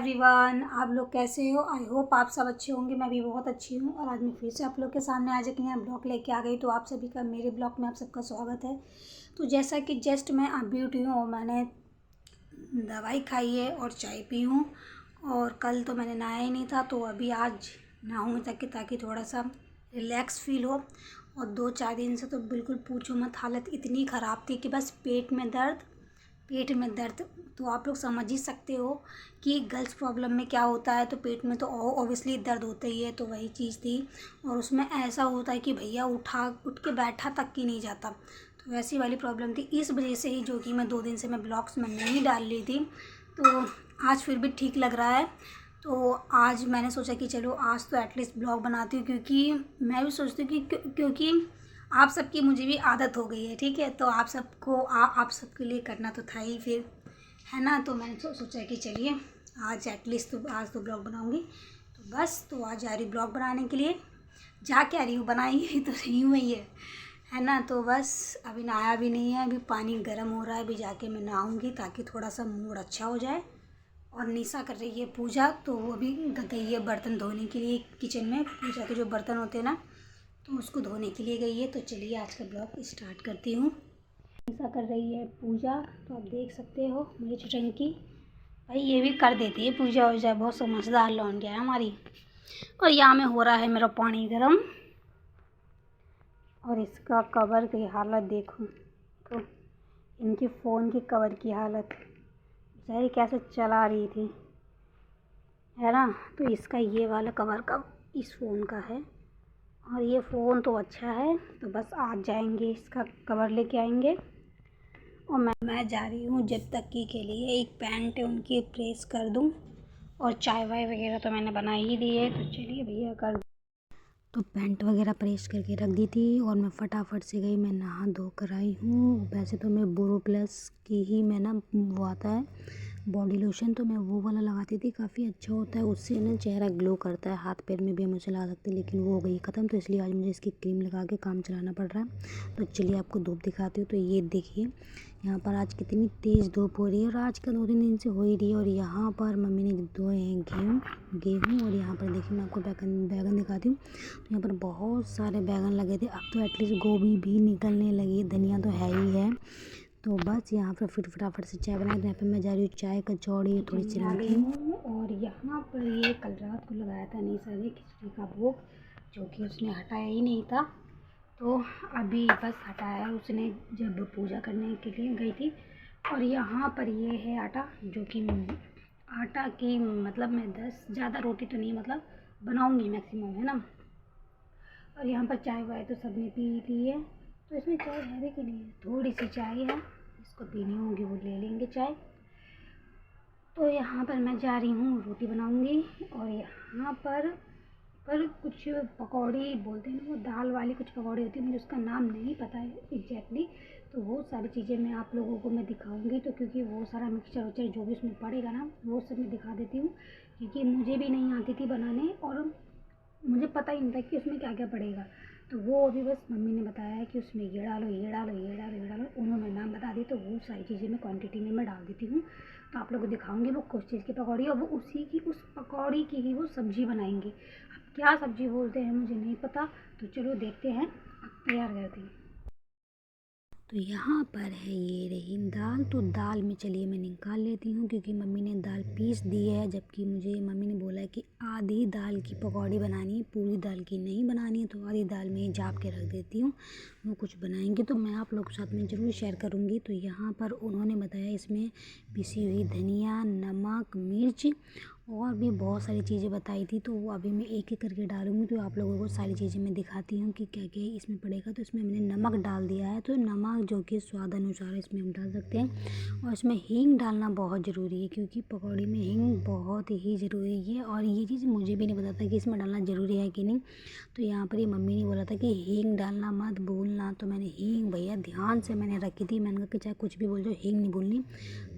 Everyone, आप लोग कैसे हो। आई होप आप सब अच्छे होंगे। मैं भी बहुत अच्छी हूँ और आज मैं फिर से आप लोग के सामने आज एक नया ब्लॉग लेके आ गई। तो आप सभी का मेरे ब्लॉग में आप सबका स्वागत है। तो जैसा कि जस्ट मैं अभी उठी हूँ और मैंने दवाई खाई है और चाय पी हूँ। और कल तो मैंने नहाया ही नहीं था, तो अभी आज नहाऊँगी ताकि थोड़ा सा रिलैक्स फील हो। और 2-4 दिन से तो बिल्कुल पूछो मत, हालत इतनी ख़राब थी कि बस पेट में दर्द। तो आप लोग समझ ही सकते हो कि गर्ल्स प्रॉब्लम में क्या होता है। तो पेट में तो ऑब्वियसली दर्द होता ही है, तो वही चीज़ थी। और उसमें ऐसा होता है कि भैया उठ के बैठा तक की नहीं जाता। तो वैसी वाली प्रॉब्लम थी, इस वजह से ही जो कि मैं 2 दिन से मैं ब्लॉग्स में नहीं डाल रही थी। तो आज फिर भी ठीक लग रहा है। तो आज मैंने सोचा कि चलो आज तो एटलीस्ट ब्लॉग बनाती हूँ, क्योंकि मैं भी सोचती हूँ कि क्योंकि आप सबकी मुझे भी आदत हो गई है, ठीक है। तो आप सबको आप सबके लिए करना तो था ही फिर, है ना। तो मैंने सोचा कि चलिए आज एटलीस्ट तो आज तो ब्लॉग बनाऊंगी। तो बस तो आज जा रही ब्लॉग बनाने के लिए। जा क्या रही हूँ, बनाई ही तो रही हूँ ही है ना। तो बस अभी नहाया भी नहीं है, अभी पानी गर्म हो रहा है, अभी जाके मैं नहाऊँगी ताकि थोड़ा सा मूड अच्छा हो जाए। और निशा कर रही है पूजा, तो वो अभी गई है बर्तन धोने के लिए किचन में। पूजा के जो बर्तन होते हैं ना, तो उसको धोने के लिए गई है। तो चलिए आज का ब्लॉग स्टार्ट करती हूँ। निशा कर रही है पूजा, तो आप देख सकते हो मेरी चुटंकी भाई ये भी कर देती है पूजा वूजा, बहुत समझदार लौंडिया है हमारी। और यहाँ में हो रहा है मेरा पानी गर्म। और इसका कवर की हालत देखो, तो इनके फ़ोन के कवर की हालत बेचारी कैसे चला रही थी, है ना। तो इसका ये वाला कवर का इस फ़ोन का है। और ये फ़ोन तो अच्छा है, तो बस आज जाएंगे इसका कवर लेके आएंगे। और मैं जा रही हूँ जब तक के लिए एक पैंट है उनकी प्रेस कर दूँ। और चाय वाय वगैरह तो मैंने बना ही दी है, तो चलिए भैया कर। तो पैंट वगैरह प्रेस करके रख दी थी और मैं फटाफट से गई, मैं नहा धो कर आई हूँ। वैसे तो मैं बोरोप्लस की ही मैं ना वो आता है बॉडी लोशन, तो मैं वो वाला लगाती थी, काफ़ी अच्छा होता है, उससे ना चेहरा ग्लो करता है। हाथ पैर में भी हम उसे लगा सकते हैं, लेकिन वो हो गई ख़त्म, तो इसलिए आज मुझे इसकी क्रीम लगा के काम चलाना पड़ रहा है। तो चलिए आपको धूप दिखाती हूँ। तो ये देखिए यहाँ पर आज कितनी तेज़ धूप हो रही है, और आज का 2-3 दिन से हो ही रही है। और यहाँ पर मम्मी ने धोए हैं गेहूँ। और यहाँ पर देखिए मैं आपको बैगन दिखाती हूँ। तो यहाँ पर बहुत सारे बैगन लगे थे, अब तो एटलीस्ट गोभी भी निकलने लगी, धनिया तो है ही है। तो बस यहाँ पर फिर फटाफट से चाय बनाई। तो यहाँ पे मैं जा रही हूँ चाय कचौड़ी थोड़ी सी नमकीन। और यहाँ पर ये कल रात को लगाया था निशा ने खिचड़ी का भोग, जो कि उसने हटाया ही नहीं था। तो अभी बस हटाया उसने जब पूजा करने के लिए गई थी। और यहाँ पर ये है आटा, जो कि आटा की मतलब मैं 10 ज़्यादा रोटी तो नहीं मतलब बनाऊँगी मैक्सिमम, है ना। और यहाँ पर चाय वाय तो सबने पी ली है। तो इसमें चाय है भी कि नहीं है, थोड़ी सी चाय है, इसको पीनी होगी वो ले लेंगे चाय। तो यहाँ पर मैं जा रही हूँ रोटी बनाऊँगी। और यहाँ पर कुछ पकौड़ी बोलते हैं ना, वो दाल वाली कुछ पकौड़ी होती है, मुझे उसका नाम नहीं पता है एग्जैक्टली। तो वो सारी चीज़ें मैं आप लोगों को मैं दिखाऊंगी। तो क्योंकि वो सारा मिक्सचर विक्सचर जो भी उसमें पड़ेगा ना, वो सब मैं दिखा देती हूँ, क्योंकि मुझे भी नहीं आती थी बनाने और मुझे पता ही नहीं था कि उसमें क्या क्या पड़ेगा। तो वो अभी बस मम्मी ने बताया है कि उसमें ये डालो ये डालो ये डालो ये डालो, उन्होंने नाम बता दी। तो वो सारी चीज़ें मैं क्वांटिटी में मैं डाल देती हूँ। तो आप लोगों को दिखाऊंगी वो किस चीज़ की पकौड़ी, और वो उसी की उस पकौड़ी की ही वो सब्ज़ी बनाएंगे। अब क्या सब्ज़ी बोलते हैं मुझे नहीं पता, तो चलो देखते हैं। अब तैयार करती हूँ। तो यहाँ पर है ये रही दाल। तो दाल में चलिए मैं निकाल लेती हूँ, क्योंकि मम्मी ने दाल पीस दी है, जबकि मुझे मम्मी ने बोला है कि आधी दाल की पकौड़ी बनानी है, पूरी दाल की नहीं बनानी है। तो आधी दाल में ही जाप के रख देती हूँ, वो कुछ बनाएंगे तो मैं आप लोग के साथ में ज़रूर शेयर करूँगी। तो यहाँ पर उन्होंने बताया इसमें पिसी हुई धनिया, नमक, मिर्च और भी बहुत सारी चीज़ें बताई थी। तो वो अभी मैं एक एक करके डालूँगी। तो आप लोगों को सारी चीज़ें मैं दिखाती हूँ कि क्या क्या इसमें पड़ेगा। तो इसमें मैंने नमक डाल दिया है, तो नमक जो कि स्वाद अनुसार इसमें हम डाल सकते हैं। और इसमें हींग डालना बहुत ज़रूरी है, क्योंकि पकौड़ी में हींग बहुत ही ज़रूरी है। और ये चीज़ मुझे भी नहीं पता था कि इसमें डालना ज़रूरी है कि नहीं। तो यहाँ पर ये मम्मी ने बोला था कि हींग डालना मत भूलना, तो मैंने हींग भैया ध्यान से मैंने रखी थी। मैंने कहा कि चाहे कुछ भी बोल जाओ हींग नहीं भूलनी।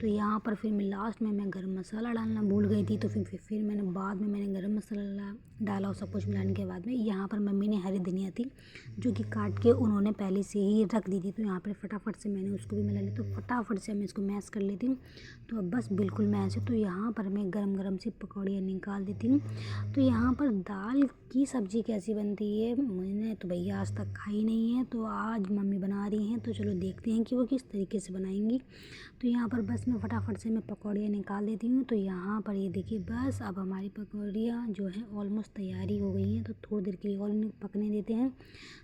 तो यहाँ पर फिर मैं लास्ट में मैं गरम मसाला डालना भूल गई थी, तो फिर लेकिन फिर मैंने बाद में मैंने गरम मसाला डाला और सब कुछ मिलाने के बाद में यहाँ पर मम्मी ने हरी धनिया थी जो कि काट के उन्होंने पहले से ही रख दी थी, तो यहाँ पर फटाफट से मैंने उसको भी मिला ली। तो फटाफट से मैं इसको मैश कर लेती हूँ। तो अब बस बिल्कुल मैश है। तो यहाँ पर मैं गरम सी पकौड़ियाँ निकाल देती हूँ। तो यहाँ पर दाल की सब्ज़ी कैसी बनती है मैंने तो भैया आज तक खाई नहीं है, तो आज मम्मी बना रही हैं, तो चलो देखते हैं कि वो किस तरीके से बनाएंगी। तो यहाँ पर बस मैं फटाफट से मैं पकौड़ियाँ निकाल देती हूँ। तो यहाँ पर ये देखिए बस अब हमारी पकौड़ियाँ जो हैं ऑलमोस्ट तैयारी हो गई हैं। तो थोड़ी देर के लिए और इन्हें पकने देते हैं।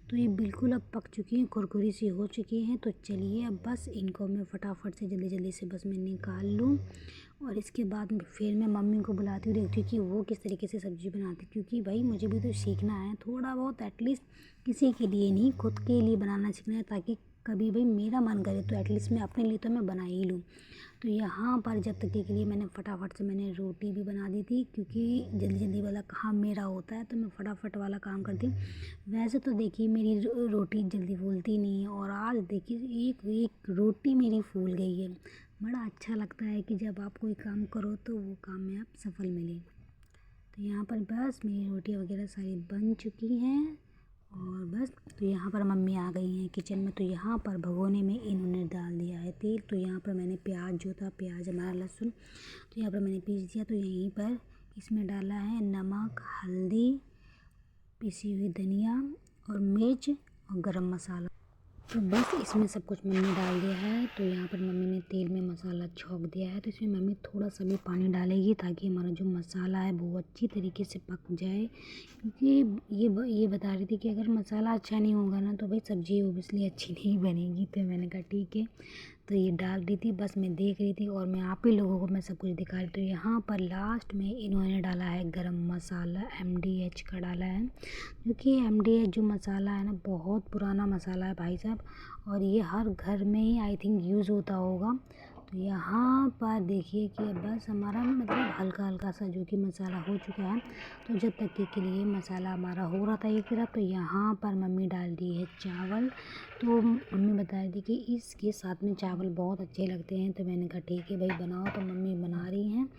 तो ये बिल्कुल अब पक चुकी हैं, कुरकुरी सी हो चुकी हैं। तो चलिए अब बस इनको मैं फटाफट से जल्दी से बस मैं निकाल लूँ और इसके बाद फिर मैं मम्मी को बुलाती हूँ, देखती हूँ कि वो किस तरीके से सब्ज़ी बनाती, क्योंकि भाई मुझे भी तो सीखना है थोड़ा बहुत, एटलीस्ट किसी के लिए नहीं खुद के लिए बनाना सीखना है, ताकि कभी भाई मेरा मन करे तो एटलीस्ट मैं अपने लिए तो मैं बना ही लूँ। तो यहाँ पर जब तक के लिए मैंने फटाफट से मैंने रोटी भी बना दी थी, क्योंकि जल्दी वाला काम मेरा होता है तो मैं फटाफट वाला काम करती हूँ। वैसे तो देखिए मेरी रोटी जल्दी फूलती नहीं है, और आज देखिए एक रोटी मेरी फूल गई है। बड़ा अच्छा लगता है कि जब आप कोई काम करो तो वो काम में आप सफल मिले। तो यहाँ पर बस मेरी रोटियाँ वगैरह सारी बन चुकी हैं और बस तो यहाँ पर मम्मी आ गई हैं किचन में। तो यहाँ पर भगोने में इन्होंने डाल दिया है तेल। तो यहाँ पर मैंने प्याज जो था, प्याज हमारा लहसुन, तो यहाँ पर मैंने पीस दिया। तो यहीं पर इसमें डाला है नमक, हल्दी, पिसी हुई धनिया और मिर्च और गरम मसाला। तो बस इसमें सब कुछ मम्मी डाल दिया है। तो यहाँ पर मम्मी ने तेल में मसाला छौंक दिया है। तो इसमें मम्मी थोड़ा सा भी पानी डालेगी ताकि हमारा जो मसाला है वो अच्छी तरीके से पक जाए, क्योंकि ये बता रही थी कि अगर मसाला अच्छा नहीं होगा ना तो भाई सब्ज़ी ओबियसली अच्छी नहीं बनेगी। तो मैंने कहा ठीक है। तो ये डाल दी थी, बस मैं देख रही थी और मैं आप ही लोगों को मैं सब कुछ दिखा रही। तो यहाँ पर लास्ट में इन्होंने डाला है गरम मसाला, MDH का डाला है, क्योंकि MDH जो मसाला है ना बहुत पुराना मसाला है भाई साहब, और ये हर घर में ही आई थिंक यूज़ होता होगा। तो यहाँ पर देखिए कि बस हमारा मतलब हल्का सा जो कि मसाला हो चुका है। तो जब तक के लिए मसाला हमारा हो रहा था एक तरफ, तो यहाँ पर मम्मी डाल दी है चावल। तो मम्मी बता रही थी कि इसके साथ में चावल बहुत अच्छे लगते हैं। तो मैंने कहा ठीक है भाई बनाओ। तो मम्मी बना रही हैं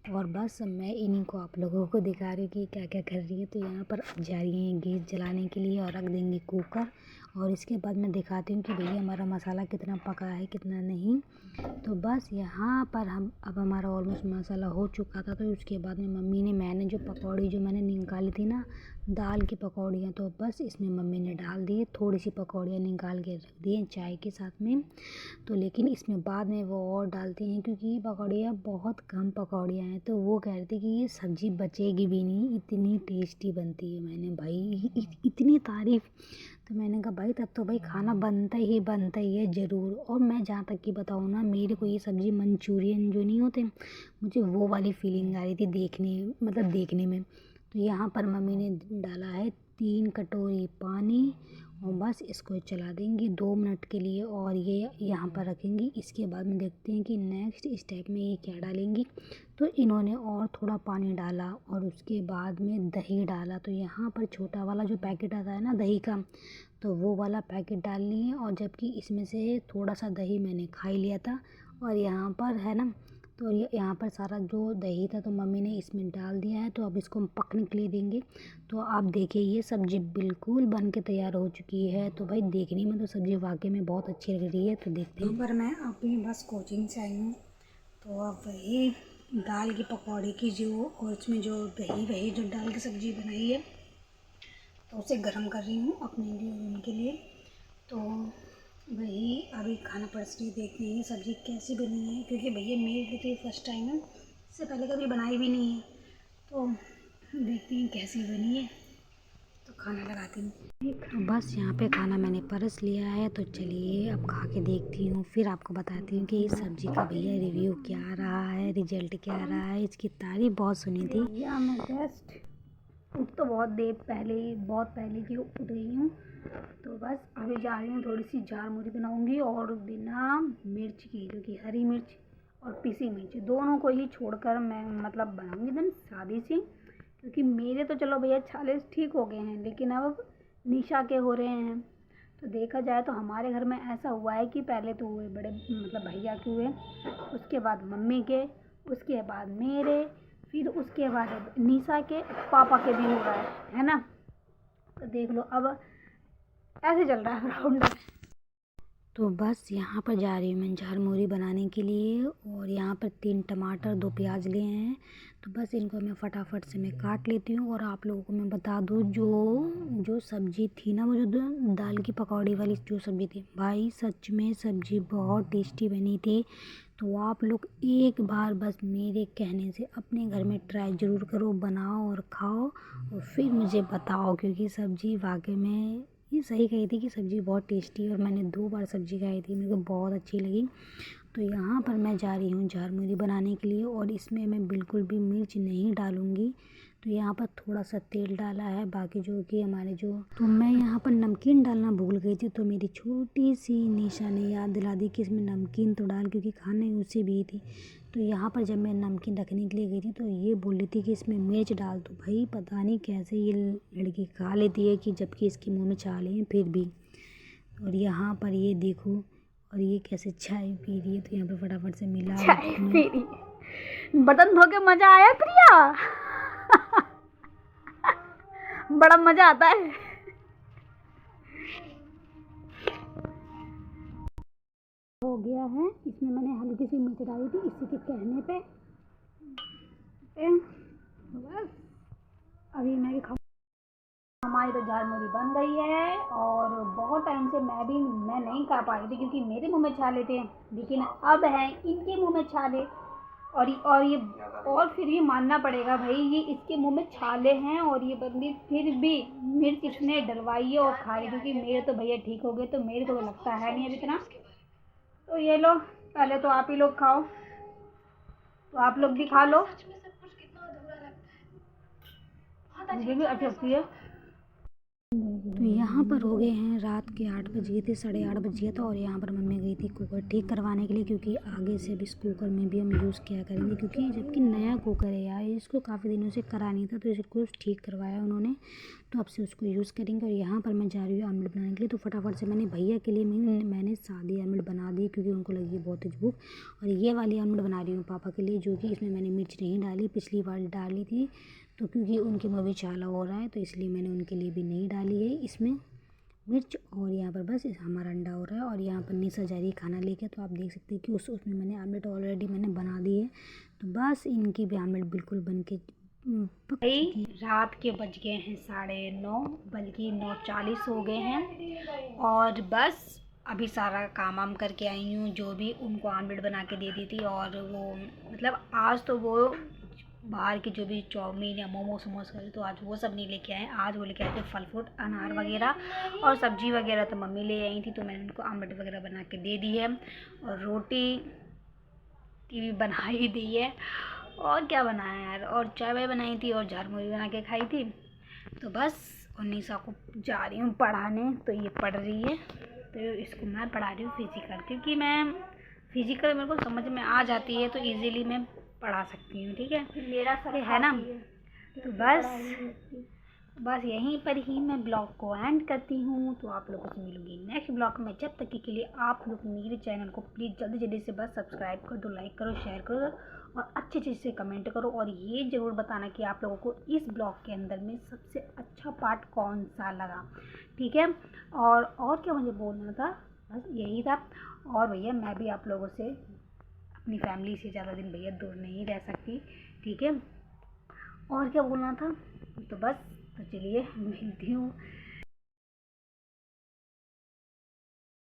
और बस मैं इन्हीं को आप लोगों को दिखा रही हूँ कि क्या क्या कर रही है। तो यहाँ पर जा रही हैं गैस जलाने के लिए और रख देंगे कुकर, और इसके बाद मैं दिखाती हूँ कि भैया हमारा मसाला कितना पका है कितना नहीं। तो बस यहाँ पर अब हमारा ऑलमोस्ट मसाला हो चुका था। तो उसके बाद में मम्मी ने मैंने जो पकौड़ी जो मैंने निकाली थी ना दाल की पकौड़ियाँ, तो बस इसमें मम्मी ने डाल दिए, थोड़ी सी पकौड़ियाँ निकाल के रख दी चाय के साथ में। तो लेकिन इसमें बाद में वो और डालती हैं, क्योंकि ये पकौड़ियाँ बहुत कम पकौड़ियाँ हैं। तो वो कह रही थी कि ये सब्ज़ी बचेगी भी नहीं, इतनी टेस्टी बनती है। मैंने भाई इतनी तारीफ़। तो मैंने कहा भाई तब तो भाई खाना बनता ही है ज़रूर। और मैं जहाँ तक कि बताऊँ ना, मेरे को ये सब्ज़ी मंचूरियन जो नहीं होते, मुझे वो वाली फीलिंग आ रही थी देखने में। तो यहाँ पर मम्मी ने डाला है 3 कटोरी पानी और बस इसको चला देंगी 2 मिनट के लिए और ये यहाँ पर रखेंगी। इसके बाद में देखते हैं कि नेक्स्ट स्टेप में ये क्या डालेंगी। तो इन्होंने और थोड़ा पानी डाला और उसके बाद में दही डाला। तो यहाँ पर छोटा वाला जो पैकेट आता है ना दही का, तो वो वाला पैकेट डाल लिए, और जबकि इसमें से थोड़ा सा दही मैंने खा ही लिया था और यहाँ पर है ना, तो यहाँ पर सारा जो दही था तो मम्मी ने इसमें डाल दिया है। तो अब इसको हम पकने के लिए देंगे। तो आप देखिए ये सब्ज़ी बिल्कुल बन के तैयार हो चुकी है। तो भाई देखने में तो सब्ज़ी वाकई में बहुत अच्छी लग रही है। तो देखते हैं। पर मैं अभी बस कोचिंग से आई हूँ, तो अब वही दाल की पकौड़ी की जो और उसमें जो दही वही जो डाल के सब्ज़ी बनाई है, तो उसे गर्म कर रही हूँ अपने लिए और उनके लिए। तो वही अभी खाना परोस रही, देखते हैं सब्ज़ी कैसी बनी है, क्योंकि भैया मेरे लिए तो ये फर्स्ट टाइम है, इससे पहले कभी बनाई भी नहीं है। तो देखते हैं कैसी बनी है। तो खाना लगाती हूँ। तो बस यहाँ पे खाना मैंने परस लिया है। तो चलिए अब खा के देखती हूँ, फिर आपको बताती हूँ कि इस सब्ज़ी का भैया रिव्यू क्या रहा है, रिजल्ट क्या रहा है। इसकी तारीफ़ बहुत सुनी थी। भैया मैं जस्ट उठ तो बहुत पहले की उठ गई हूँ। तो बस अभी जा रही हूँ, थोड़ी सी झाल मुड़ी बनाऊँगी और बिना मिर्च की, जो कि हरी मिर्च और पिसी मिर्च दोनों को ही छोड़कर मैं मतलब बनाऊँगी एकदम सादी सी, क्योंकि मेरे तो चलो भैया 40 ठीक हो गए हैं, लेकिन अब निशा के हो रहे हैं। तो देखा जाए तो हमारे घर में ऐसा हुआ है कि पहले तो हुए बड़े मतलब भैया के हुए, उसके बाद मम्मी के, उसके बाद मेरे, फिर उसके बाद निशा के पापा के भी हो रहा है ना। तो देख लो अब ऐसे चल रहा है राउंड। तो बस यहाँ पर जा रही हूँ मैं झालमुड़ी बनाने के लिए, और यहाँ पर 3 टमाटर 2 प्याज लिए हैं। तो बस इनको मैं फटाफट से मैं काट लेती हूँ। और आप लोगों को मैं बता दूँ, जो सब्ज़ी थी ना, वो जो दाल की पकौड़ी वाली जो सब्ज़ी थी, भाई सच में सब्ज़ी बहुत टेस्टी बनी थी। तो आप लोग एक बार बस मेरे कहने से अपने घर में ट्राई ज़रूर करो, बनाओ और खाओ, और फिर मुझे बताओ, क्योंकि सब्ज़ी वाकई में ये सही कही थी कि सब्ज़ी बहुत टेस्टी है। और मैंने 2 बार सब्ज़ी खाई थी, मेरे को बहुत अच्छी लगी। तो यहाँ पर मैं जा रही हूँ झालमुड़ी बनाने के लिए, और इसमें मैं बिल्कुल भी मिर्च नहीं डालूँगी। तो यहाँ पर थोड़ा सा तेल डाला है, बाकी जो कि हमारे तो मैं यहाँ पर नमकीन डालना भूल गई थी। तो मेरी छोटी सी निशा ने याद दिला दी कि इसमें नमकीन तो डाल, क्योंकि खाने उसे भी थी। तो यहाँ पर जब मैं नमकीन रखने के लिए गई थी, तो ये बोल रही थी कि इसमें मिर्च डाल दो। भाई पता नहीं कैसे ये लड़की खा लेती है, कि जबकि इसके मुँह में छाले हैं फिर भी। और यहाँ पर ये देखो, और ये कैसे चाय पी रही है। तो यहाँ पर फटाफट से मिला चाय पी रही, बर्तन धो के मज़ा आया प्रिया। बड़ा मज़ा आता है। हो गया है, इसमें मैंने हल्की सी मिर्च डाली थी इसी के कहने पे। बस अभी मैं भी खाऊँ। हमारी तो झालमुड़ी बन गई है, और बहुत टाइम से मैं नहीं खा पा रही थी, क्योंकि मेरे मुंह में छाले थे, लेकिन अब हैं इनके मुंह में छाले। और फिर ये मानना पड़ेगा भाई, ये इसके मुंह में छाले हैं, और ये बंदी फिर भी मिर्च इसने डलवाई है और खा रही, क्योंकि मेरे तो भैया ठीक हो गए, तो मेरे को तो लगता है नहीं अब इतना। तो ये लो, पहले तो आप ही लोग खाओ, तो आप लोग भी खा लो, मुझे भी अच्छी लगती है। तो यहाँ पर हो गए हैं रात के 8 बज गए थे, 8:30 बज गया था। और यहाँ पर मम्मी गई थी कुकर ठीक करवाने के लिए, क्योंकि आगे से अब इस कुकर में भी हम यूज़ किया करेंगे, क्योंकि जबकि नया कुकर है यार, इसको काफ़ी दिनों से करा नहीं था, तो इसको ठीक करवाया उन्होंने, तो अब से उसको यूज़ करेंगे। और यहाँ पर मैं जा रही हूँ आमलेट बनाने के लिए। तो फटाफट से मैंने भैया के लिए मैंने सादी आमलेट बना दी, क्योंकि उनको लगी बहुत तेज भूख। और ये वाली आमलेट बना रही हूँ पापा के लिए, जो कि इसमें मैंने मिर्च नहीं डाली, पिछली बार डाली थी, तो क्योंकि उनके मुँह भी छाला हो रहा है, तो इसलिए मैंने उनके लिए भी नहीं डाली है इसमें मिर्च। और यहाँ पर बस हमारा अंडा हो रहा है, और यहाँ पर निशा जा रही है खाना लेके। तो आप देख सकते हैं कि उसमें मैंने आमलेट ऑलरेडी मैंने बना दी है। तो बस इनकी भी आमलेट बिल्कुल बन के भाई रात के बज गए हैं 9:30, बल्कि 9:40 हो गए हैं। और बस अभी सारा काम वाम करके आई हूँ, जो भी उनको आमलेट बना के दे दी थी। और वो मतलब आज तो वो बाहर की जो भी चाउमीन या मोमोज करे, तो आज वो सब नहीं लेके आए। आज वो लेके आए थे फल फ्रूट, अनार वगैरह, और सब्जी वगैरह तो मम्मी ले आई थी, तो मैंने उनको आमलेट वगैरह बना के दे दी है। और रोटी भी बना ही दी है, और क्या बनाया यार, और चाय वाय बनाई थी, और झालमुड़ी बना के खाई थी। तो बस, और निशा को जा रही हूँ पढ़ाने, तो ये पढ़ रही है, तो इसको मैं पढ़ा रही हूँ फिजिकल, क्योंकि मैं फिजिकल मेरे को समझ में आ जाती है, तो इजीली मैं पढ़ा सकती हूँ, ठीक है, मेरा सर है ना। तो बस यहीं पर ही मैं ब्लॉग को एंड करती हूँ। तो आप लोगों से मिलूंगी नेक्स्ट ब्लॉग में, जब तक के लिए आप लोग मेरे चैनल को प्लीज़ जल्दी से बस सब्सक्राइब कर दो, लाइक करो, शेयर करो, और अच्छे से कमेंट करो। और ये ज़रूर बताना कि आप लोगों को इस ब्लॉग के अंदर में सबसे अच्छा पार्ट कौन सा लगा, ठीक है। और क्या मुझे बोलना था, बस यही था। और भैया मैं भी आप लोगों से, अपनी फैमिली से ज़्यादा दिन भैया दूर नहीं रह सकती, ठीक है। और क्या बोलना था, तो बस, तो चलिए मिलती हूँ